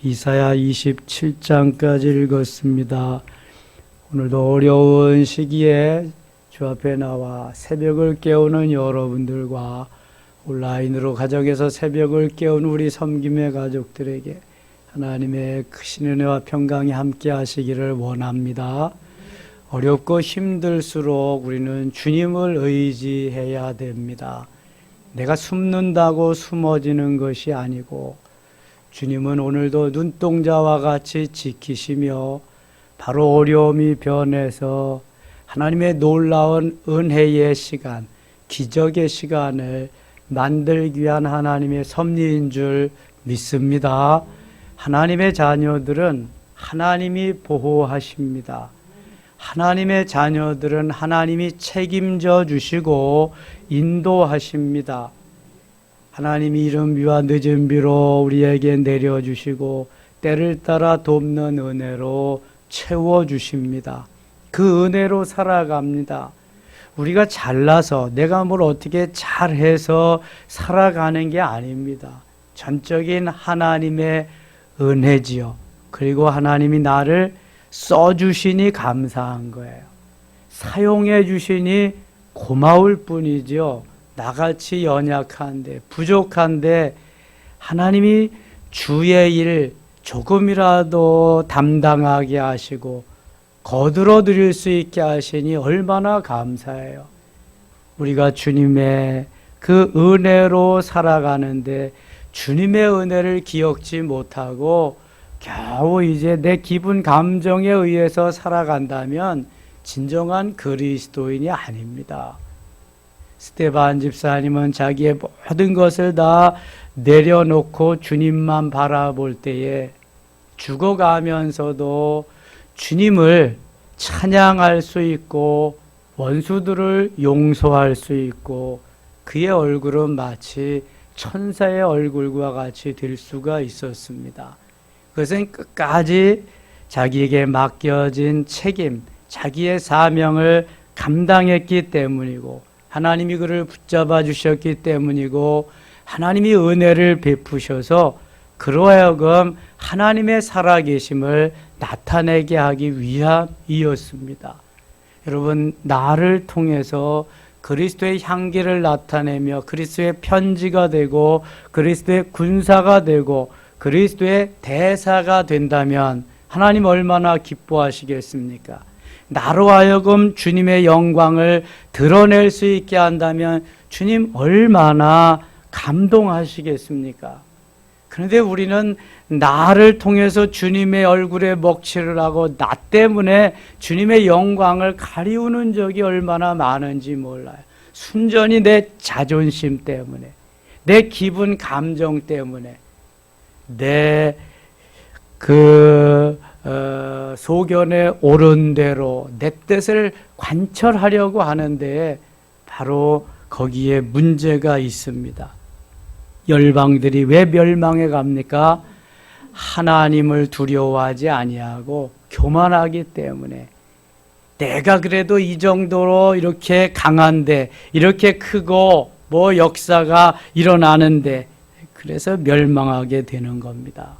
이사야 27장까지 읽었습니다. 오늘도 어려운 시기에 주 앞에 나와 새벽을 깨우는 여러분들과 온라인으로 가정에서 새벽을 깨우는 우리 섬김의 가족들에게 하나님의 크신 은혜와 평강이 함께 하시기를 원합니다. 어렵고 힘들수록 우리는 주님을 의지해야 됩니다. 내가 숨는다고 숨어지는 것이 아니고 주님은 오늘도 눈동자와 같이 지키시며 바로 어려움이 변해서 하나님의 놀라운 은혜의 시간, 기적의 시간을 만들기 위한 하나님의 섭리인 줄 믿습니다. 하나님의 자녀들은 하나님이 보호하십니다. 하나님의 자녀들은 하나님이 책임져 주시고 인도하십니다. 하나님이 이른 비와 늦은 비로 우리에게 내려주시고 때를 따라 돕는 은혜로 채워주십니다. 그 은혜로 살아갑니다. 우리가 잘나서 내가 뭘 어떻게 잘해서 살아가는 게 아닙니다. 전적인 하나님의 은혜지요. 그리고 하나님이 나를 써주시니 감사한 거예요. 사용해 주시니 고마울 뿐이죠. 나같이 연약한데 부족한데 하나님이 주의 일 조금이라도 담당하게 하시고 거들어 드릴 수 있게 하시니 얼마나 감사해요. 우리가 주님의 그 은혜로 살아가는데 주님의 은혜를 기억지 못하고 겨우 이제 내 기분 감정에 의해서 살아간다면 진정한 그리스도인이 아닙니다. 스데반 집사님은 자기의 모든 것을 다 내려놓고 주님만 바라볼 때에 죽어가면서도 주님을 찬양할 수 있고 원수들을 용서할 수 있고 그의 얼굴은 마치 천사의 얼굴과 같이 될 수가 있었습니다. 그것은 끝까지 자기에게 맡겨진 책임, 자기의 사명을 감당했기 때문이고 하나님이 그를 붙잡아 주셨기 때문이고 하나님이 은혜를 베푸셔서 그로 하여금 하나님의 살아계심을 나타내게 하기 위함이었습니다. 여러분, 나를 통해서 그리스도의 향기를 나타내며 그리스도의 편지가 되고 그리스도의 군사가 되고 그리스도의 대사가 된다면 하나님 얼마나 기뻐하시겠습니까? 나로 하여금 주님의 영광을 드러낼 수 있게 한다면 주님 얼마나 감동하시겠습니까? 그런데 우리는 나를 통해서 주님의 얼굴에 먹칠을 하고 나 때문에 주님의 영광을 가리우는 적이 얼마나 많은지 몰라요. 순전히 내 자존심 때문에, 내 기분 감정 때문에, 내 소견에 옳은 대로 내 뜻을 관철하려고 하는데 바로 거기에 문제가 있습니다. 열방들이 왜 멸망해 갑니까? 하나님을 두려워하지 아니하고 교만하기 때문에. 내가 그래도 이 정도로 이렇게 강한데 이렇게 크고 뭐 역사가 일어나는데 그래서 멸망하게 되는 겁니다.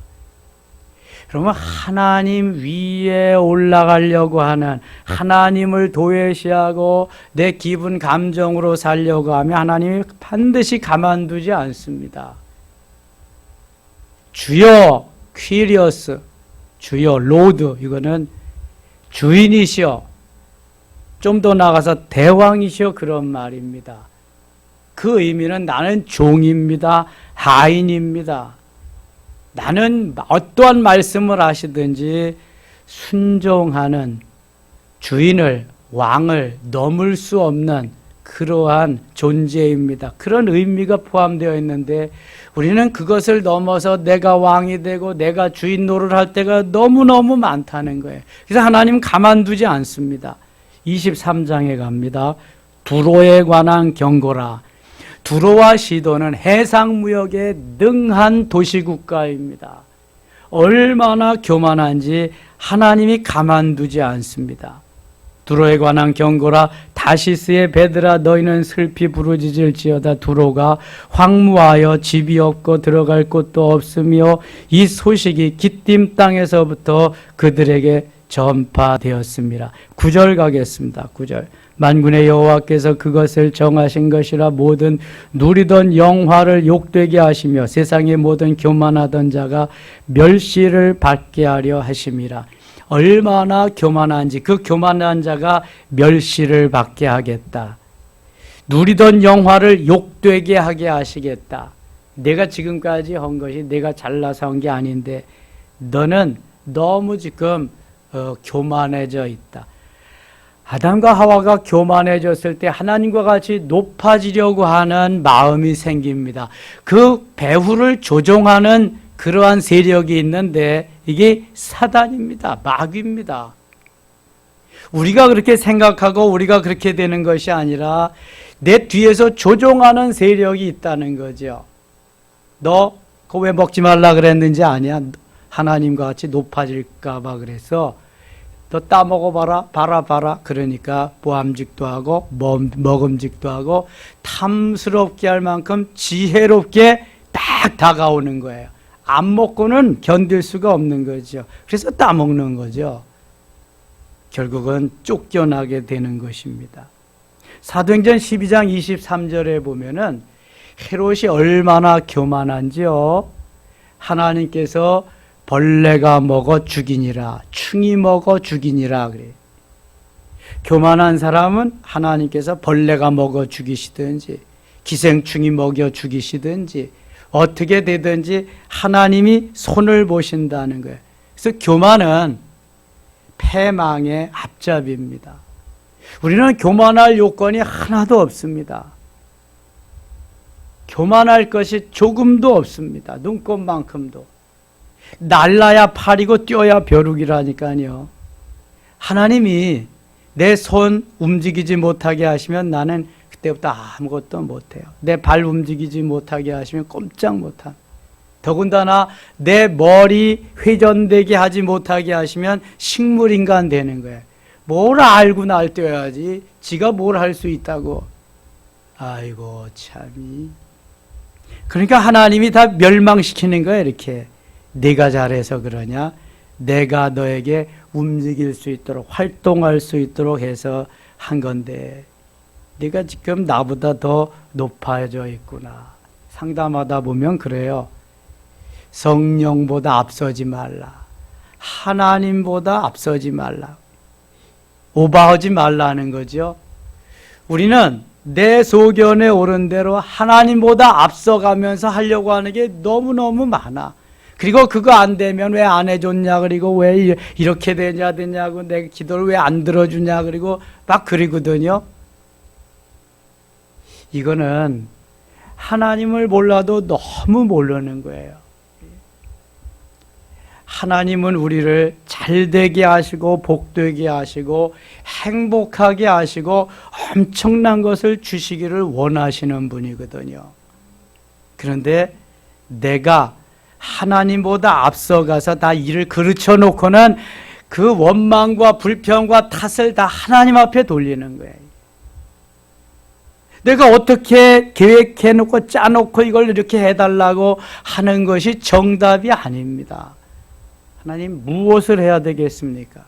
그러면 하나님 위에 올라가려고 하는, 하나님을 도외시하고 내 기분 감정으로 살려고 하면 하나님이 반드시 가만두지 않습니다. 주여 퀴리어스, 주여 로드, 이거는 주인이시여, 좀 더 나가서 대왕이시여, 그런 말입니다. 그 의미는 나는 종입니다. 하인입니다. 나는 어떠한 말씀을 하시든지 순종하는, 주인을, 왕을 넘을 수 없는 그러한 존재입니다. 그런 의미가 포함되어 있는데 우리는 그것을 넘어서 내가 왕이 되고 내가 주인 노릇을 할 때가 너무너무 많다는 거예요. 그래서 하나님 가만두지 않습니다. 23장에 갑니다. 두로에 관한 경고라. 두로와 시도는 해상무역에 능한 도시국가입니다. 얼마나 교만한지 하나님이 가만두지 않습니다. 두로에 관한 경고라. 다시스의 배들아 너희는 슬피 부르짖을지어다. 두로가 황무하여 집이 없고 들어갈 곳도 없으며 이 소식이 기띔 땅에서부터 그들에게 전파되었습니다. 9절 가겠습니다. 9절. 만군의 여호와께서 그것을 정하신 것이라. 모든 누리던 영화를 욕되게 하시며 세상의 모든 교만하던 자가 멸시를 받게 하려 하심이라. 얼마나 교만한지, 그 교만한 자가 멸시를 받게 하겠다. 누리던 영화를 욕되게 하게 하시겠다. 내가 지금까지 한 것이 내가 잘나서 한 게 아닌데 너는 너무 지금 교만해져 있다. 아담과 하와가 교만해졌을 때 하나님과 같이 높아지려고 하는 마음이 생깁니다. 그 배후를 조종하는 그러한 세력이 있는데 이게 사단입니다. 마귀입니다. 우리가 그렇게 생각하고 우리가 그렇게 되는 것이 아니라 내 뒤에서 조종하는 세력이 있다는 거죠. 너 그거 왜 먹지 말라 그랬는지 아니야? 하나님과 같이 높아질까 봐 그래서 너 따먹어봐라, 봐라. 그러니까 보암직도 하고 먹음직도 하고 탐스럽게 할 만큼 지혜롭게 딱 다가오는 거예요. 안 먹고는 견딜 수가 없는 거죠. 그래서 따먹는 거죠. 결국은 쫓겨나게 되는 것입니다. 사도행전 12장 23절에 보면은 헤롯이 얼마나 교만한지요. 하나님께서 벌레가 먹어 죽이니라, 충이 먹어 죽이니라 그래. 교만한 사람은 하나님께서 벌레가 먹어 죽이시든지 기생충이 먹여 죽이시든지 어떻게 되든지 하나님이 손을 보신다는 거예요. 그래서 교만은 패망의 앞잡이입니다. 우리는 교만할 요건이 하나도 없습니다. 교만할 것이 조금도 없습니다. 눈꼽만큼도. 날라야 팔이고 뛰어야 벼룩이라니까요. 하나님이 내 손 움직이지 못하게 하시면 나는 그때부터 아무것도 못해요. 내 발 움직이지 못하게 하시면 꼼짝 못합니다. 더군다나 내 머리 회전되게 하지 못하게 하시면 식물인간 되는 거예요. 뭘 알고 날 뛰어야지 지가 뭘 할 수 있다고. 아이고 참이. 그러니까 하나님이 다 멸망시키는 거예요. 이렇게 네가 잘해서 그러냐, 내가 너에게 움직일 수 있도록 활동할 수 있도록 해서 한 건데 네가 지금 나보다 더 높아져 있구나. 상담하다 보면 그래요. 성령보다 앞서지 말라, 하나님보다 앞서지 말라, 오버하지 말라는 거죠. 우리는 내 소견에 오른 대로 하나님보다 앞서가면서 하려고 하는 게 너무너무 많아. 그리고 그거 안 되면 왜 안 해줬냐, 그리고 왜 이렇게 되냐고, 내 기도를 왜 안 들어주냐, 그리고 막 그러거든요. 이거는 하나님을 몰라도 너무 모르는 거예요. 하나님은 우리를 잘되게 하시고 복되게 하시고 행복하게 하시고 엄청난 것을 주시기를 원하시는 분이거든요. 그런데 내가 하나님보다 앞서가서 다 일을 그르쳐 놓고는 그 원망과 불평과 탓을 다 하나님 앞에 돌리는 거예요. 내가 어떻게 계획해 놓고 짜놓고 이걸 이렇게 해달라고 하는 것이 정답이 아닙니다. 하나님 무엇을 해야 되겠습니까?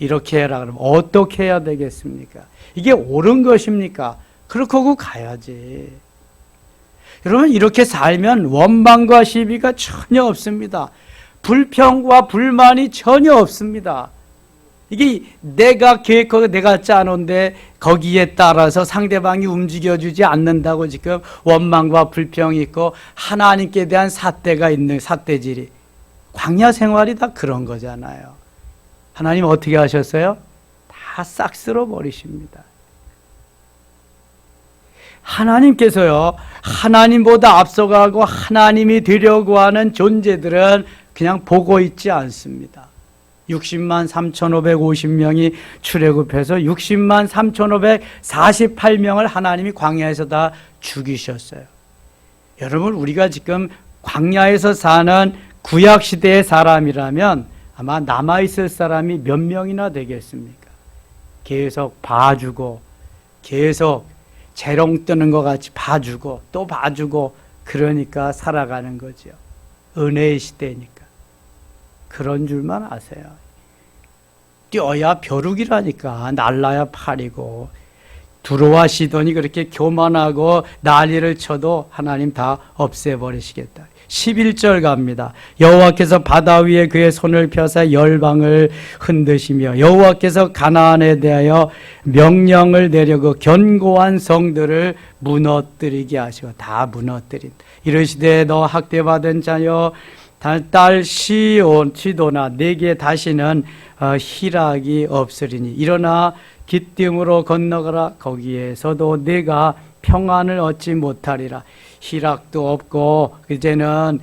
이렇게 해라 그러면 어떻게 해야 되겠습니까? 이게 옳은 것입니까? 그렇고 가야지. 여러분 이렇게 살면 원망과 시비가 전혀 없습니다. 불평과 불만이 전혀 없습니다. 이게 내가 계획하고 내가 짜놓은데 거기에 따라서 상대방이 움직여주지 않는다고 지금 원망과 불평이 있고 하나님께 대한 삿대가 있는 삿대질이. 광야 생활이 다 그런 거잖아요. 하나님 어떻게 하셨어요? 다 싹 쓸어버리십니다. 하나님께서요, 하나님보다 앞서가고 하나님이 되려고 하는 존재들은 그냥 보고 있지 않습니다. 60만 3,550명이 출애굽해서 60만 3,548명을 하나님이 광야에서 다 죽이셨어요. 여러분 우리가 지금 광야에서 사는 구약시대의 사람이라면 아마 남아있을 사람이 몇 명이나 되겠습니까? 계속 봐주고 계속 재롱 뜨는 것 같이 봐주고 또 봐주고 그러니까 살아가는 거죠. 은혜의 시대니까. 그런 줄만 아세요. 뛰어야 벼룩이라니까. 날라야 팔이고. 두로와시돈이 그렇게 교만하고 난리를 쳐도 하나님 다 없애버리시겠다. 11절 갑니다. 여호와께서 바다 위에 그의 손을 펴사 열방을 흔드시며 여호와께서 가나안에 대하여 명령을 내려고 견고한 성들을 무너뜨리게 하시고 다 무너뜨린. 이르시되 너 학대받은 자여 딸 시도나 내게 다시는 희락이 없으리니 일어나 기띔으로 건너가라. 거기에서도 내가 평안을 얻지 못하리라. 희락도 없고 이제는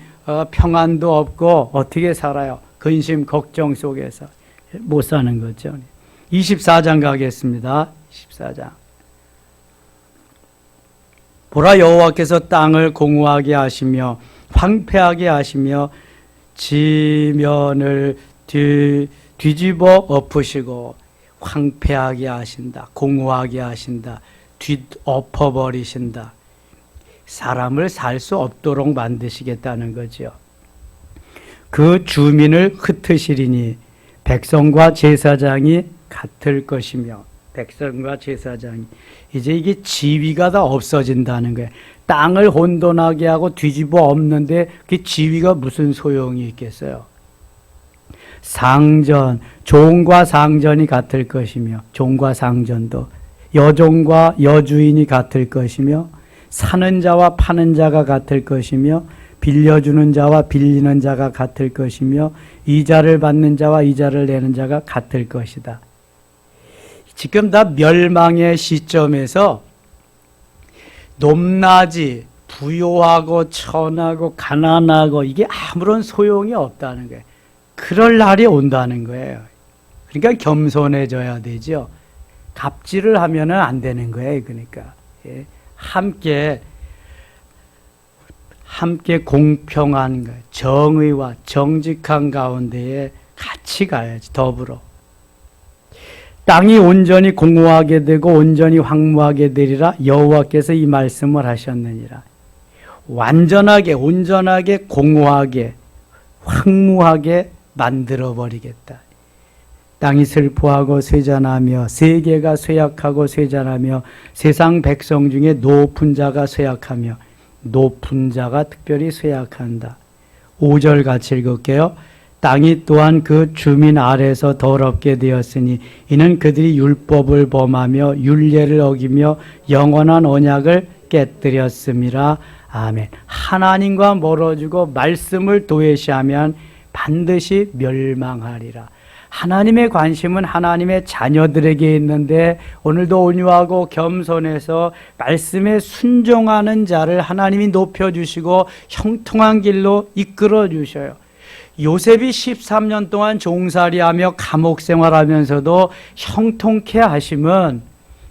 평안도 없고 어떻게 살아요? 근심 걱정 속에서 못 사는 거죠. 24장 가겠습니다. 24장. 보라, 여호와께서 땅을 공허하게 하시며 황폐하게 하시며 지면을 뒤집어 엎으시고 황폐하게 하신다. 공허하게 하신다. 뒤엎어버리신다. 사람을 살 수 없도록 만드시겠다는 거죠. 그 주민을 흩으시리니 백성과 제사장이 같을 것이며, 백성과 제사장이 이제 이게 지위가 다 없어진다는 거예요. 땅을 혼돈하게 하고 뒤집어 엎는데 그 지위가 무슨 소용이 있겠어요? 상전, 종과 상전이 같을 것이며, 종과 상전도 여종과 여주인이 같을 것이며, 사는 자와 파는 자가 같을 것이며, 빌려주는 자와 빌리는 자가 같을 것이며, 이자를 받는 자와 이자를 내는 자가 같을 것이다. 지금 다 멸망의 시점에서 높낮이, 부요하고 천하고 가난하고 이게 아무런 소용이 없다는 거예요. 그럴 날이 온다는 거예요. 그러니까 겸손해져야 되죠. 갑질을 하면은 안 되는 거예요. 그러니까 함께 공평한 정의와 정직한 가운데에 같이 가야지. 더불어 땅이 온전히 공허하게 되고 온전히 황무하게 되리라. 여호와께서 이 말씀을 하셨느니라. 완전하게 온전하게 공허하게 황무하게 만들어버리겠다. 땅이 슬퍼하고 쇠잔하며 세계가 쇠약하고 쇠잔하며 세상 백성 중에 높은 자가 쇠약하며 높은 자가 특별히 쇠약한다. 5절 같이 읽을게요. 땅이 또한 그 주민 아래서 더럽게 되었으니 이는 그들이 율법을 범하며 율례를 어기며 영원한 언약을 깨뜨렸음이라. 아멘. 하나님과 멀어지고 말씀을 도외시하면 반드시 멸망하리라. 하나님의 관심은 하나님의 자녀들에게 있는데 오늘도 온유하고 겸손해서 말씀에 순종하는 자를 하나님이 높여주시고 형통한 길로 이끌어 주셔요. 요셉이 13년 동안 종살이하며 감옥 생활하면서도 형통케 하심은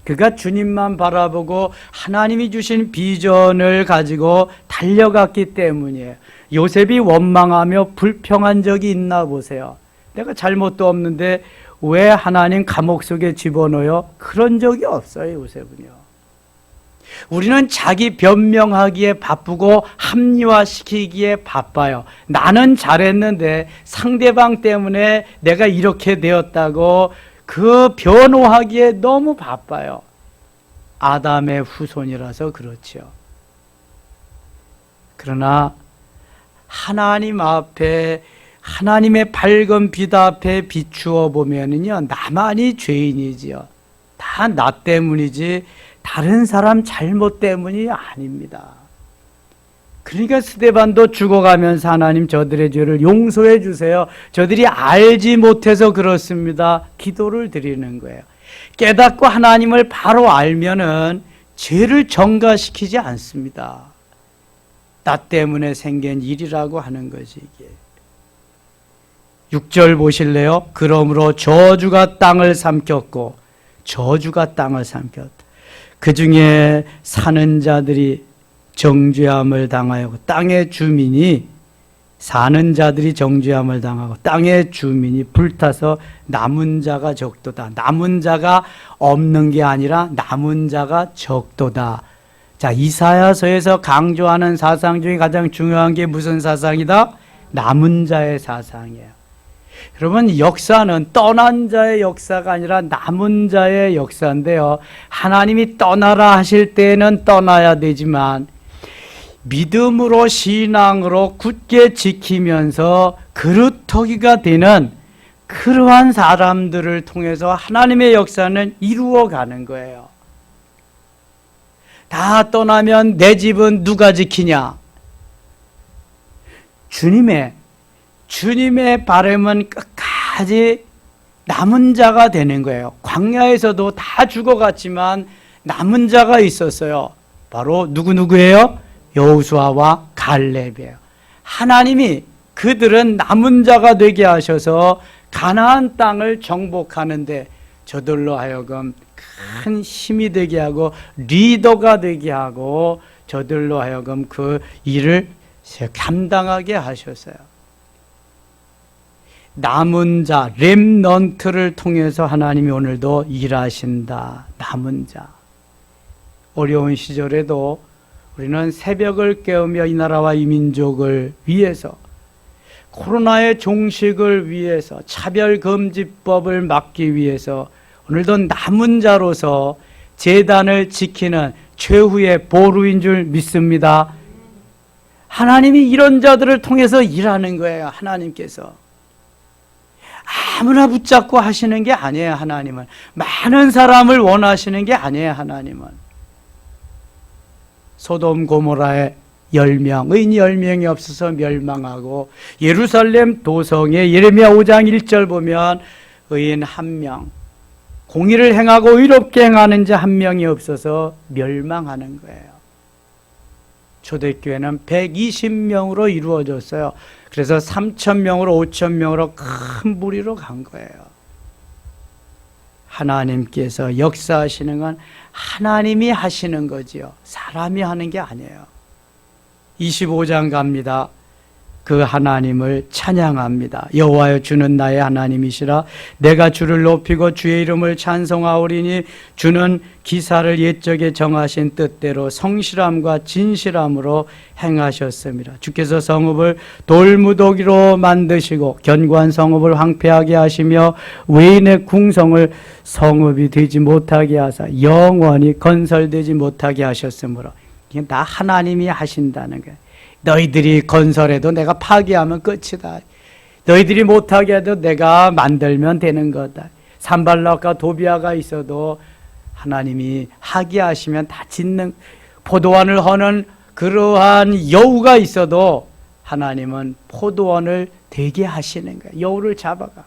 그가 주님만 바라보고 하나님이 주신 비전을 가지고 달려갔기 때문이에요. 요셉이 원망하며 불평한 적이 있나 보세요. 내가 잘못도 없는데 왜 하나님 감옥 속에 집어넣어요? 그런 적이 없어요. 요셉은요. 우리는 자기 변명하기에 바쁘고 합리화시키기에 바빠요. 나는 잘했는데 상대방 때문에 내가 이렇게 되었다고 그 변호하기에 너무 바빠요. 아담의 후손이라서 그렇죠. 그러나 하나님 앞에 하나님의 밝은 빛 앞에 비추어 보면은요, 나만이 죄인이지요. 다 나 때문이지 다른 사람 잘못 때문이 아닙니다. 그러니까 스데반도 죽어가면서 하나님 저들의 죄를 용서해 주세요. 저들이 알지 못해서 그렇습니다. 기도를 드리는 거예요. 깨닫고 하나님을 바로 알면은 죄를 전가시키지 않습니다. 나 때문에 생긴 일이라고 하는 것이 이게. 6절 보실래요? 그러므로 저주가 땅을 삼켰고 저주가 땅을 삼켰다. 그 중에 사는 자들이 정죄함을 당하였고 땅의 주민이 사는 자들이 정죄함을 당하고 땅의 주민이 불타서 남은 자가 적도다. 남은 자가 없는 게 아니라 남은 자가 적도다. 자, 이사야서에서 강조하는 사상 중에 가장 중요한 게 무슨 사상이다? 남은 자의 사상이에요. 여러분, 역사는 떠난 자의 역사가 아니라 남은 자의 역사인데요. 하나님이 떠나라 하실 때에는 떠나야 되지만 믿음으로 신앙으로 굳게 지키면서 그루터기가 되는 그러한 사람들을 통해서 하나님의 역사는 이루어가는 거예요. 다 떠나면 내 집은 누가 지키냐? 주님의 바람은 끝까지 남은 자가 되는 거예요. 광야에서도 다 죽어갔지만 남은 자가 있었어요. 바로 누구예요? 여호수아와 갈렙이에요. 하나님이 그들은 남은 자가 되게 하셔서 가나안 땅을 정복하는데 저들로 하여금 큰 힘이 되게 하고 리더가 되게 하고 저들로 하여금 그 일을 감당하게 하셨어요. 남은 자, 렘넌트를 통해서 하나님이 오늘도 일하신다. 남은 자. 어려운 시절에도 우리는 새벽을 깨우며 이 나라와 이 민족을 위해서, 코로나의 종식을 위해서, 차별금지법을 막기 위해서 오늘도 남은 자로서 제단을 지키는 최후의 보루인 줄 믿습니다. 하나님이 이런 자들을 통해서 일하는 거예요. 하나님께서 아무나 붙잡고 하시는 게 아니에요. 하나님은 많은 사람을 원하시는 게 아니에요. 하나님은 소돔 고모라의 10명, 의인 10명이 없어서 멸망하고 예루살렘 도성에 예레미야 5장 1절 보면 의인 1명, 공의를 행하고 의롭게 행하는 자 1명이 없어서 멸망하는 거예요. 초대교회는 120명으로 이루어졌어요. 그래서 3,000명으로 5,000명으로 큰 무리로 간 거예요. 하나님께서 역사하시는 건 하나님이 하시는 거지요. 사람이 하는 게 아니에요. 25장 갑니다. 그 하나님을 찬양합니다. 여호와여, 주는 나의 하나님이시라. 내가 주를 높이고 주의 이름을 찬송하오리니 주는 기사를 옛적에 정하신 뜻대로 성실함과 진실함으로 행하셨습니다. 주께서 성읍을 돌무더기로 만드시고 견고한 성읍을 황폐하게 하시며 외인의 궁성을 성읍이 되지 못하게 하사 영원히 건설되지 못하게 하셨으므로, 이게 다 하나님이 하신다는 거예요. 너희들이 건설해도 내가 파괴하면 끝이다. 너희들이 못하게 해도 내가 만들면 되는 거다. 산발락과 도비아가 있어도 하나님이 하게 하시면 다 짓는, 포도원을 허는 그러한 여우가 있어도 하나님은 포도원을 되게 하시는 거예요. 여우를 잡아가고.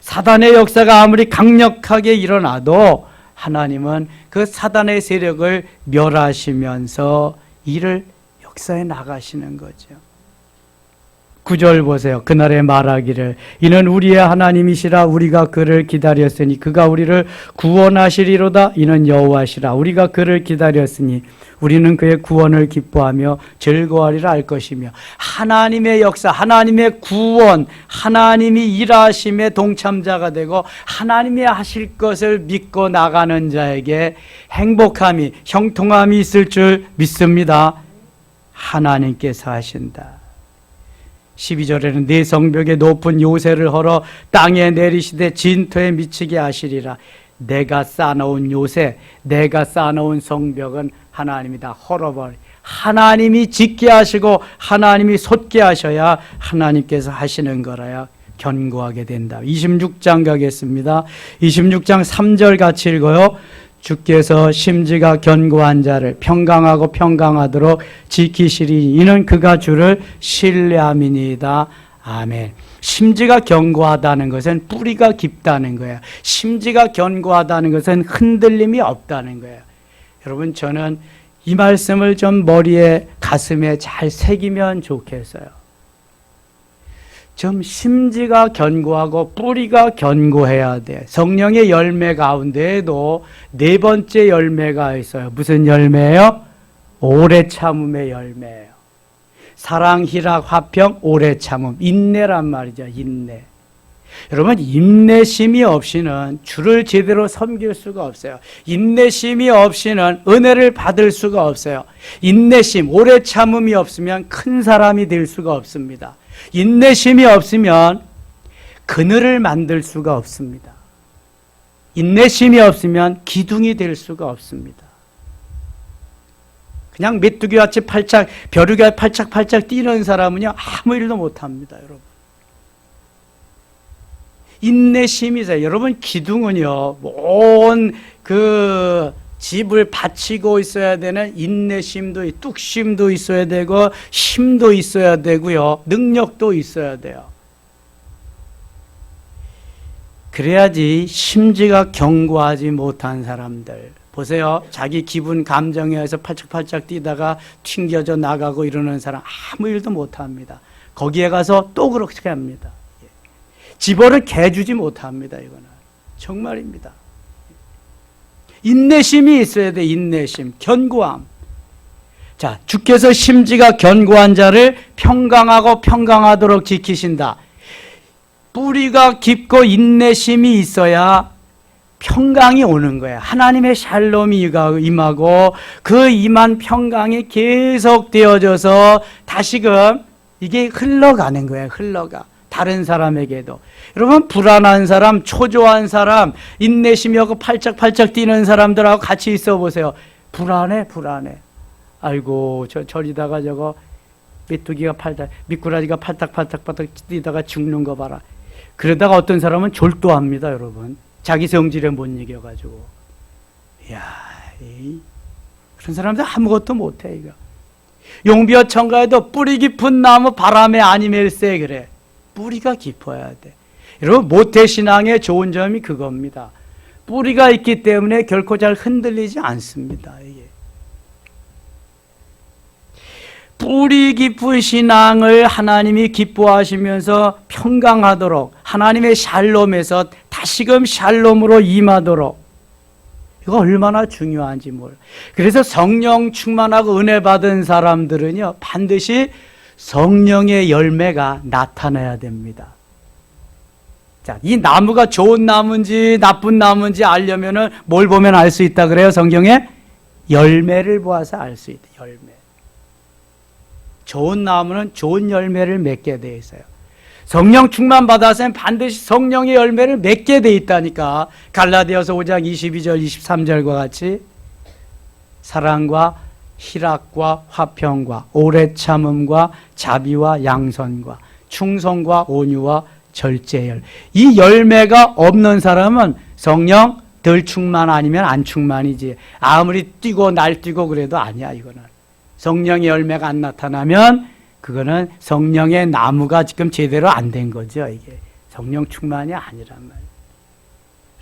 사단의 역사가 아무리 강력하게 일어나도 하나님은 그 사단의 세력을 멸하시면서 이를 역사에 나가시는 거죠. 9절 보세요. 그날에 말하기를 이는 우리의 하나님이시라. 우리가 그를 기다렸으니 그가 우리를 구원하시리로다. 이는 여호와시라. 우리가 그를 기다렸으니 우리는 그의 구원을 기뻐하며 즐거워하리라 할 것이며, 하나님의 역사, 하나님의 구원, 하나님이 일하심에 동참자가 되고 하나님이 하실 것을 믿고 나가는 자에게 행복함이, 형통함이 있을 줄 믿습니다. 하나님께서 하신다. 12절에는 네 성벽에 높은 요새를 헐어 땅에 내리시되 진토에 미치게 하시리라. 내가 쌓아놓은 요새, 내가 쌓아놓은 성벽은 하나님이 다 헐어버리, 하나님이 짓게 하시고 하나님이 솟게 하셔야 하나님께서 하시는 거라야 견고하게 된다. 26장 가겠습니다. 26장 3절 같이 읽어요. 주께서 심지가 견고한 자를 평강하고 평강하도록 지키시리니 이는 그가 주를 신뢰함이니이다. 아멘. 심지가 견고하다는 것은 뿌리가 깊다는 거예요. 심지가 견고하다는 것은 흔들림이 없다는 거예요. 여러분, 저는 이 말씀을 좀 머리에, 가슴에 잘 새기면 좋겠어요. 좀 심지가 견고하고 뿌리가 견고해야 돼. 성령의 열매 가운데에도 네 번째 열매가 있어요. 무슨 열매예요? 오래 참음의 열매예요. 사랑, 희락, 화평, 오래 참음, 인내란 말이죠. 인내. 여러분, 인내심이 없이는 주를 제대로 섬길 수가 없어요. 인내심이 없이는 은혜를 받을 수가 없어요. 인내심, 오래 참음이 없으면 큰 사람이 될 수가 없습니다. 인내심이 없으면 그늘을 만들 수가 없습니다. 인내심이 없으면 기둥이 될 수가 없습니다. 그냥 메뚜기같이 벼룩이 팔짝팔짝 뛰는 사람은요, 아무 일도 못합니다, 여러분. 인내심이 있어요. 여러분, 기둥은요, 온 집을 받치고 있어야 되는 인내심도, 뚝심도 있어야 되고, 힘도 있어야 되고요, 능력도 있어야 돼요. 그래야지 심지가 견고하지 못한 사람들. 보세요. 자기 기분, 감정에 의해서 팔짝팔짝 뛰다가 튕겨져 나가고 이러는 사람 아무 일도 못합니다. 거기에 가서 또 그렇게 합니다. 집어를 개주지 못합니다. 이거는 정말입니다. 인내심이 있어야 돼. 인내심, 견고함. 자, 주께서 심지가 견고한 자를 평강하고 평강하도록 지키신다. 뿌리가 깊고 인내심이 있어야 평강이 오는 거예요. 하나님의 샬롬이 임하고 그 임한 평강이 계속 되어져서 다시금 이게 흘러가는 거예요. 흘러가. 다른 사람에게도. 여러분, 불안한 사람, 초조한 사람, 인내심이 없고 팔짝팔짝 뛰는 사람들하고 같이 있어 보세요. 불안해. 아이고, 저리다가 저거 메뚜기가 미꾸라지가 팔딱팔딱 뛰다가 죽는 거 봐라. 그러다가 어떤 사람은 졸도합니다, 여러분. 자기 성질에 못 이겨가지고. 이야, 그런 사람들 아무것도 못해, 이거. 용비어 청가에도 뿌리 깊은 나무 바람에 아니멜세 그래. 뿌리가 깊어야 돼. 여러분, 모태신앙의 좋은 점이 그겁니다. 뿌리가 있기 때문에 결코 잘 흔들리지 않습니다, 이게. 뿌리 깊은 신앙을 하나님이 기뻐하시면서 평강하도록 하나님의 샬롬에서 다시금 샬롬으로 임하도록, 이거 얼마나 중요한지 몰라. 그래서 성령 충만하고 은혜 받은 사람들은요, 반드시 성령의 열매가 나타나야 됩니다. 자, 이 나무가 좋은 나무인지 나쁜 나무인지 알려면은 뭘 보면 알 수 있다 그래요? 성경에 열매를 보아서 알 수 있다. 열매. 좋은 나무는 좋은 열매를 맺게 되어 있어요. 성령 충만 받아서는 반드시 성령의 열매를 맺게 되어 있다니까. 갈라디아서 5장 22절 23절과 같이 사랑과 희락과 화평과 오래 참음과 자비와 양선과 충성과 온유와 절제열. 이 열매가 없는 사람은 성령 덜 충만 아니면 안 충만이지. 아무리 뛰고 날뛰고 그래도 아니야. 이거는 성령의 열매가 안 나타나면 그거는 성령의 나무가 지금 제대로 안 된 거죠. 이게 성령 충만이 아니란 말이에요.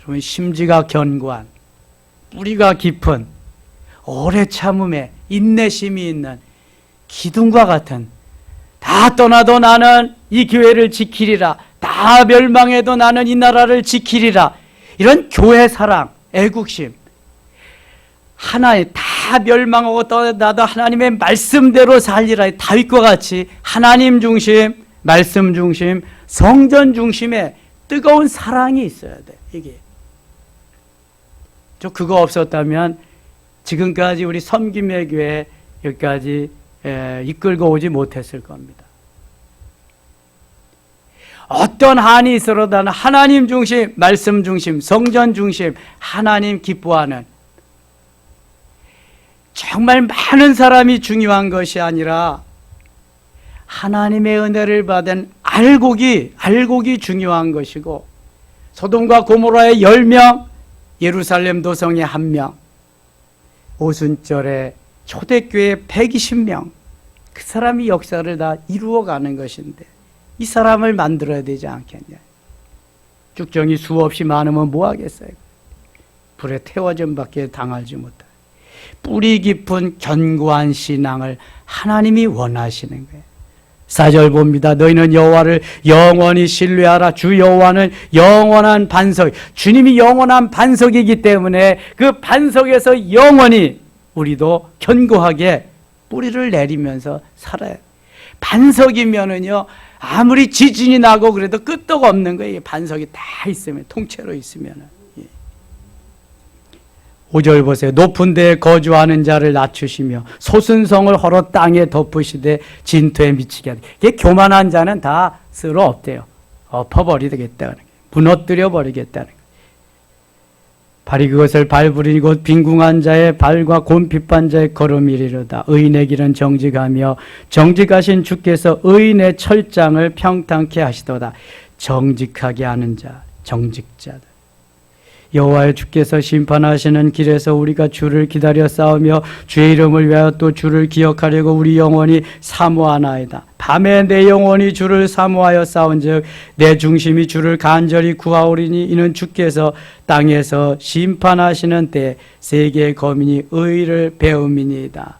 그러면 심지가 견고한, 뿌리가 깊은, 오래 참음에 인내심이 있는 기둥과 같은, 다 떠나도 나는 이 교회를 지키리라, 다 멸망해도 나는 이 나라를 지키리라, 이런 교회 사랑, 애국심, 하나의 다 멸망하고 떠나도 하나님의 말씀대로 살리라, 다윗과 같이 하나님 중심, 말씀 중심, 성전 중심의 뜨거운 사랑이 있어야 돼. 이게 저 그거 없었다면 지금까지 우리 섬김의 교회 여기까지 이끌고 오지 못했을 겁니다. 어떤 한이 있어도 나는 하나님 중심, 말씀 중심, 성전 중심, 하나님 기뻐하는, 정말 많은 사람이 중요한 것이 아니라 하나님의 은혜를 받은 알곡이 중요한 것이고, 소돔과 고모라의 10명, 예루살렘 도성의 1명, 오순절에 초대교회 120명, 그 사람이 역사를 다 이루어가는 것인데 이 사람을 만들어야 되지 않겠냐. 쭉정이 수없이 많으면 뭐 하겠어요. 불에 태워진 밖에 당하지 못할 뿌리 깊은 견고한 신앙을 하나님이 원하시는 거예요. 4절 봅니다. 너희는 여호와를 영원히 신뢰하라. 주 여호와는 영원한 반석. 주님이 영원한 반석이기 때문에 그 반석에서 영원히 우리도 견고하게 뿌리를 내리면서 살아요. 반석이면은요, 아무리 지진이 나고 그래도 끄떡 없는 거예요. 반석이 다 있으면, 통째로 있으면은. 5절 보세요. 높은 데에 거주하는 자를 낮추시며 소순성을 헐어 땅에 덮으시되 진토에 미치게 하되. 이게 교만한 자는 다 쓸어 없대요. 엎어버리겠다는 거예요. 무너뜨려 버리겠다는 거예요. 발이 그것을 밟으리니 곧 빈궁한 자의 발과 곰핍한 자의 걸음이리로다. 의인의 길은 정직하며 정직하신 주께서 의인의 철장을 평탄케 하시도다. 정직하게 하는 자, 정직자다. 여호와의 주께서 심판하시는 길에서 우리가 주를 기다려 싸우며 주의 이름을 위하여 또 주를 기억하려고 우리 영혼이 사모하나이다. 밤에 내 영혼이 주를 사모하여 싸운즉 내 중심이 주를 간절히 구하오리니 이는 주께서 땅에서 심판하시는 때 세계의 거민이 의를 배움이니이다.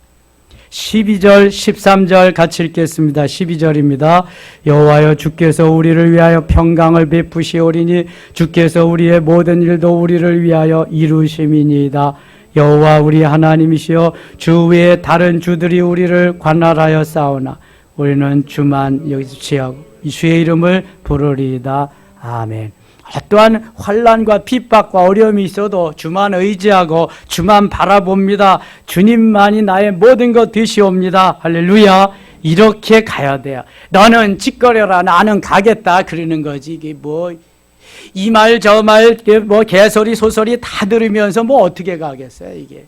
12절 13절 같이 읽겠습니다. 12절입니다. 여호와여 주께서 우리를 위하여 평강을 베푸시오리니 주께서 우리의 모든 일도 우리를 위하여 이루심이니이다. 여호와 우리 하나님이시여 주 외에 다른 주들이 우리를 관할하여 싸우나 우리는 주만 여기서 취하고 주의 이름을 부르리이다. 아멘. 어떠한 환난과 핍박과 어려움이 있어도 주만 의지하고 주만 바라봅니다. 주님만이 나의 모든 것 되시옵니다. 할렐루야. 이렇게 가야 돼요. 너는 짓거려라, 나는 가겠다 그러는 거지. 이게 뭐 이 말 저 말 뭐 개소리 소소리 다 들으면서 뭐 어떻게 가겠어요. 이게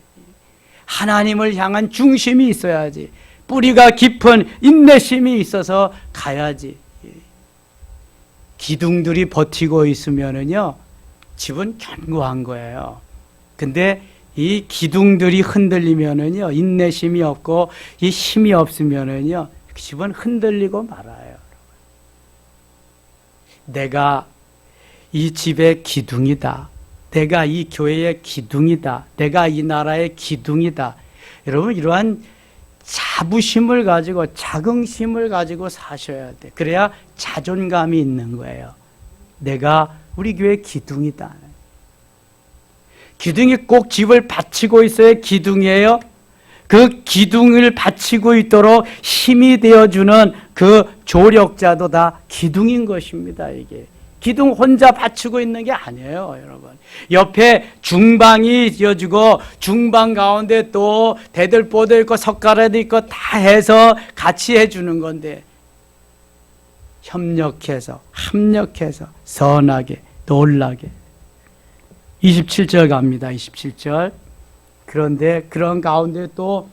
하나님을 향한 중심이 있어야지. 뿌리가 깊은 인내심이 있어서 가야지. 기둥들이 버티고 있으면은요, 집은 견고한 거예요. 근데 이 기둥들이 흔들리면은요, 인내심이 없고 이 힘이 없으면은요, 집은 흔들리고 말아요. 내가 이 집의 기둥이다. 내가 이 교회의 기둥이다. 내가 이 나라의 기둥이다. 여러분, 이러한 자부심을 가지고 자긍심을 가지고 사셔야 돼. 그래야 자존감이 있는 거예요. 내가 우리 교회 기둥이다. 기둥이 꼭 집을 받치고 있어야 기둥이에요. 그 기둥을 받치고 있도록 힘이 되어주는 그 조력자도 다 기둥인 것입니다. 이게 기둥 혼자 받치고 있는 게 아니에요, 여러분. 옆에 중방이 이어지고 중방 가운데 또 대들보도 있고 석가래도 있고 다 해서 같이 해주는 건데 협력해서 합력해서 선하게 놀라게. 27절 갑니다. 27절. 그런데 그런 가운데 또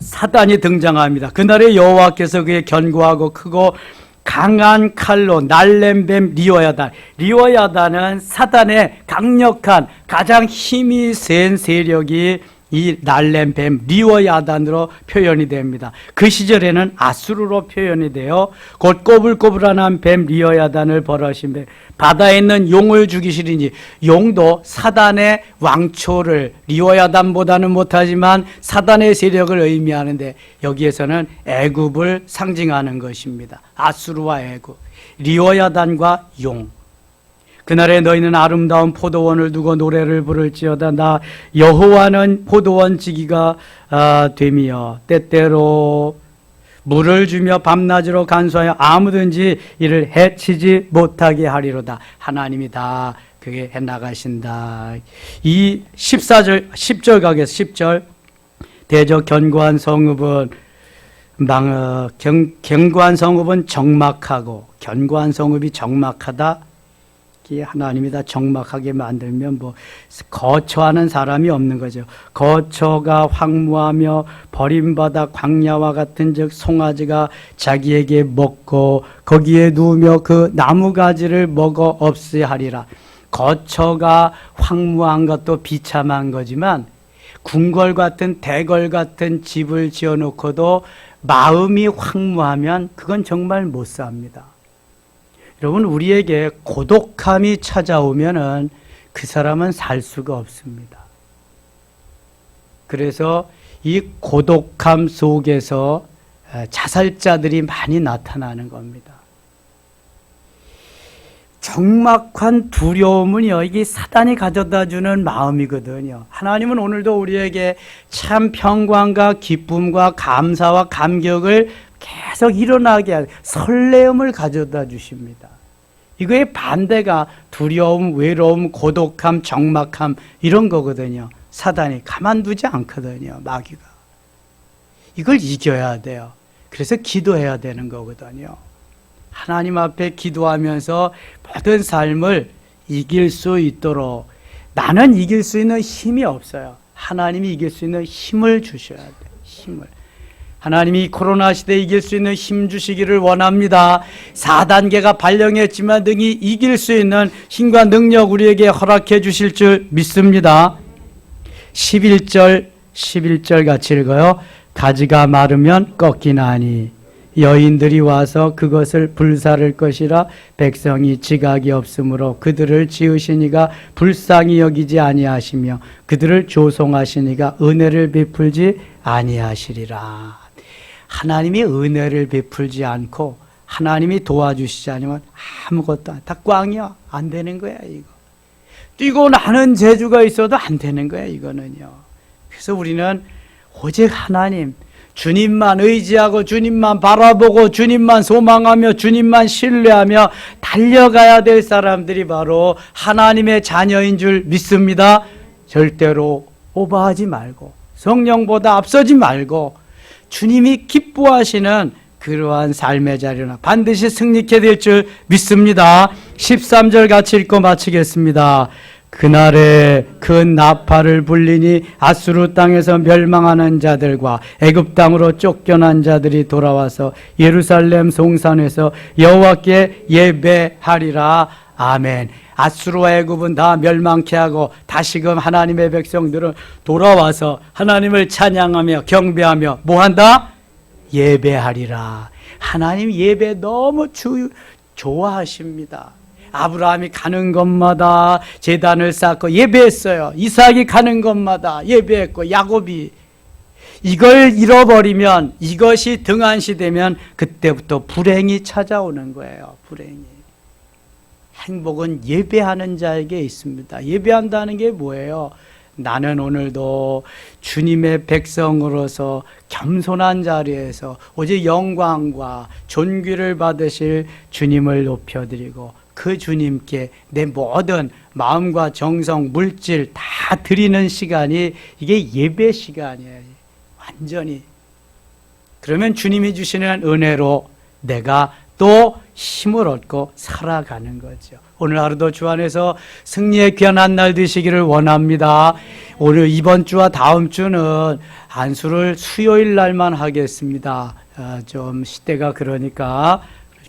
사단이 등장합니다. 그날에 여호와께서 그의 견고하고 크고 강한 칼로 날랜 뱀 리워야단. 리워야단은 사단의 강력한 가장 힘이 센 세력이 이 날랜 뱀 리워야단으로 표현이 됩니다. 그 시절에는 아수르로 표현이 돼요. 곧 꼬불꼬불한 뱀 리워야단을 벌하신 뱀. 바다에 있는 용을 죽이시리니, 용도 사단의 왕초를 리워야단보다는 못하지만 사단의 세력을 의미하는데 여기에서는 애굽을 상징하는 것입니다. 아수르와 애굽, 리워야단과 용. 그날에 너희는 아름다운 포도원을 두고 노래를 부를지어다. 나 여호와는 포도원 지기가 되며 때때로 물을 주며 밤낮으로 간수하여 아무든지 이를 해치지 못하게 하리로다. 하나님이 다 그게 해나가신다. 이 14절 10절 가겠습니다. 10절. 대저 견고한 성읍은 견고한 성읍은 적막하고, 견고한 성읍이 적막하다. 하나님이 다 적막하게 만들면 뭐 거처하는 사람이 없는 거죠. 거처가 황무하며 버림받아 광야와 같은 즉 송아지가 자기에게 먹고 거기에 누우며 그 나무가지를 먹어 없애하리라. 거처가 황무한 것도 비참한 거지만 궁궐 같은 대궐 같은 집을 지어놓고도 마음이 황무하면 그건 정말 못 삽니다. 여러분, 우리에게 고독함이 찾아오면은 그 사람은 살 수가 없습니다. 그래서 이 고독함 속에서 자살자들이 많이 나타나는 겁니다. 적막한 두려움은요, 이게 사단이 가져다 주는 마음이거든요. 하나님은 오늘도 우리에게 참 평강과 기쁨과 감사와 감격을 계속 일어나게 하고 설레음을 가져다 주십니다. 이거의 반대가 두려움, 외로움, 고독함, 적막함 이런 거거든요. 사단이 가만두지 않거든요. 마귀가. 이걸 이겨야 돼요. 그래서 기도해야 되는 거거든요. 하나님 앞에 기도하면서 모든 삶을 이길 수 있도록, 나는 이길 수 있는 힘이 없어요. 하나님이 이길 수 있는 힘을 주셔야 돼요. 힘을. 하나님이 코로나 시대에 이길 수 있는 힘 주시기를 원합니다. 4단계가 발령했지만 능히 이길 수 있는 힘과 능력 우리에게 허락해 주실 줄 믿습니다. 11절 같이 읽어요. 가지가 마르면 꺾이나니 여인들이 와서 그것을 불사를 것이라 백성이 지각이 없으므로 그들을 지으시니가 불쌍히 여기지 아니하시며 그들을 조송하시니가 은혜를 베풀지 아니하시리라. 하나님이 은혜를 베풀지 않고 하나님이 도와주시지 않으면 아무것도 다 꽝이야. 안 되는 거야 이거. 뛰고 나는 재주가 있어도 안 되는 거야 이거는요. 그래서 우리는 오직 하나님, 주님만 의지하고 주님만 바라보고 주님만 소망하며 주님만 신뢰하며 달려가야 될 사람들이 바로 하나님의 자녀인 줄 믿습니다. 절대로 오버하지 말고 성령보다 앞서지 말고 주님이 기뻐하시는 그러한 삶의 자리나 반드시 승리케 될 줄 믿습니다. 13절 같이 읽고 마치겠습니다. 그날에 큰 나팔을 불리니 아수르 땅에서 멸망하는 자들과 애굽 땅으로 쫓겨난 자들이 돌아와서 예루살렘 송산에서 여호와께 예배하리라. 아멘. 아수르와 애굽은 다 멸망케 하고 다시금 하나님의 백성들은 돌아와서 하나님을 찬양하며 경배하며 뭐한다? 예배하리라. 하나님 예배 너무 좋아하십니다. 아브라함이 가는 곳마다 제단을 쌓고 예배했어요. 이삭이 가는 곳마다 예배했고 야곱이. 이걸 잃어버리면, 이것이 등한시되면 그때부터 불행이 찾아오는 거예요. 불행이. 행복은 예배하는 자에게 있습니다. 예배한다는 게 뭐예요? 나는 오늘도 주님의 백성으로서 겸손한 자리에서 오직 영광과 존귀를 받으실 주님을 높여드리고 그 주님께 내 모든 마음과 정성, 물질 다 드리는 시간이 이게 예배 시간이에요. 완전히. 그러면 주님이 주시는 은혜로 내가 또 힘을 얻고 살아가는 거죠. 오늘 하루도 주 안에서 승리의 귀한 한 날 되시기를 원합니다. 오늘 이번 주와 다음 주는 안수를 수요일 날만 하겠습니다. 좀 시대가 그러니까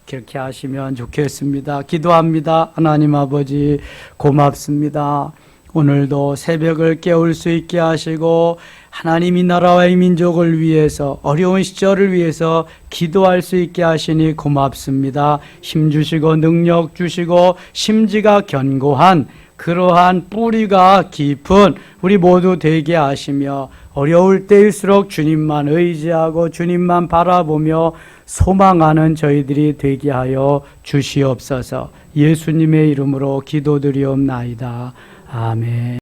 그렇게 하시면 좋겠습니다. 기도합니다. 하나님 아버지 고맙습니다. 오늘도 새벽을 깨울 수 있게 하시고 하나님 이 나라와 이 민족을 위해서 어려운 시절을 위해서 기도할 수 있게 하시니 고맙습니다. 힘 주시고 능력 주시고 심지가 견고한 그러한 뿌리가 깊은 우리 모두 되게 하시며 어려울 때일수록 주님만 의지하고 주님만 바라보며 소망하는 저희들이 되게 하여 주시옵소서. 예수님의 이름으로 기도드리옵나이다. 아멘.